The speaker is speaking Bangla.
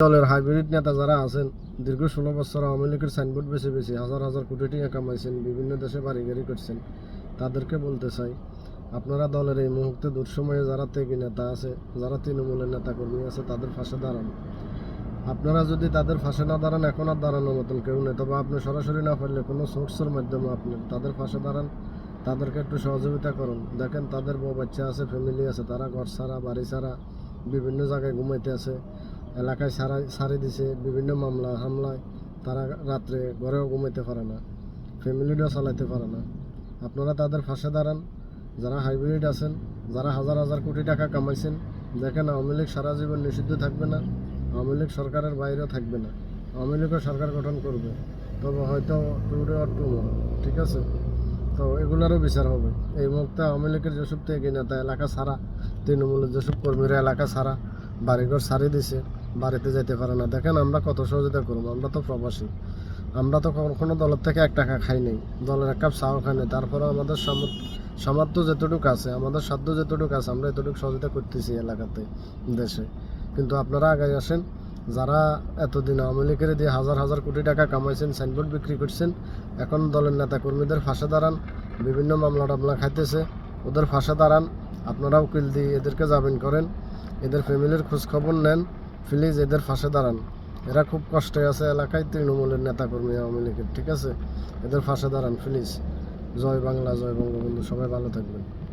দলের হাইব্রিড নেতা যারা আছেন দীর্ঘ 16 বছর আওয়ামী লীগের সাইনবোর্ড বেছে বেছে হাজার হাজার কোটি টাকা কামাইছেন, বিভিন্ন দেশে বাড়িগাড়ি করছেন, তাদেরকে বলতে চাই আপনারা দলের এই মুহূর্তে দুঃসময়ে যারা ত্যাগী নেতা আছে, যারা তৃণমূলের নেতাকর্মী আছে, তাদের পাশে দাঁড়ান। আপনারা যদি তাদের পাশে না দাঁড়ান, এখন আর দাঁড়ানোর মতন কেউ নেই, তবে আপনি সরাসরি না পারলে কোনো সোর্সের মাধ্যমে আপনি তাদের পাশে দাঁড়ান, তাদেরকে একটু সহযোগিতা করুন। দেখেন তাদের বউ বাচ্চা আছে, ফ্যামিলি আছে, তারা ঘর ছাড়া বাড়ি ছাড়া বিভিন্ন জায়গায় ঘুমাইতে আছে, এলাকায় সারি দিছে, বিভিন্ন মামলা হামলায় তারা রাত্রে ঘরেও ঘুমাইতে পারে না, ফ্যামিলিটাও চালাইতে পারে না। আপনারা তাদের পাশে দাঁড়ান। যারা হাইব্রিড আছেন, যারা হাজার হাজার কোটি টাকা কামাইছেন, দেখেন আওয়ামী লীগ সারা জীবন নিষিদ্ধ থাকবে না, আওয়ামী লীগ সরকারের বাইরেও থাকবে না, আওয়ামী লীগও সরকার গঠন করবে, তবে হয়তো টুডে অর টুমরো, ঠিক আছে? তো এগুলোরও বিচার হবে। এই মুহূর্তে আওয়ামী লীগের যেসব ত্যাগী নেতা এলাকা ছাড়া, তৃণমূলের যেসব কর্মীরা এলাকা ছাড়া বাড়িঘর সারি দিছে, বাড়িতে যেতে পারে না। দেখেন আমরা কত সহযোগিতা করবো, আমরা তো প্রবাসী, আমরা তো কখনো দলের থেকে 1 টাকা খাই নাই, দলের 1 কাপ চাও খাই নাই, তারপরেও আমাদের সামর্থ্য যেতটুকু আছে, আমাদের সাধ্য যেতটুকু আছে, আমরা এতটুকু সহযোগিতা করতেছি এলাকাতে, দেশে। কিন্তু আপনারা আগে আসেন, যারা এতদিন আওয়ামী লীগের দিয়ে হাজার হাজার কোটি টাকা কামাইছেন, সাইনবোর্ড বিক্রি করছেন, এখন দলের নেতা কর্মীদের ফাঁসে দাঁড়ান, বিভিন্ন মামলা টামলা খাইতেছে, ওদের ফাঁসে দাঁড়ান। আপনারা উকিল দিয়ে এদেরকে জামিন করেন, এদের ফ্যামিলির খোঁজখবর নেন, প্লিজ এদের ফাঁসে দাঁড়ান। এরা খুব কষ্টে আছে এলাকায়, তৃণমূলের নেতাকর্মী আওয়ামী লীগের, ঠিক আছে? এদের ফাঁসে দাঁড়ান প্লিজ। জয় বাংলা, জয় বঙ্গবন্ধু, সবাই ভালো থাকবেন।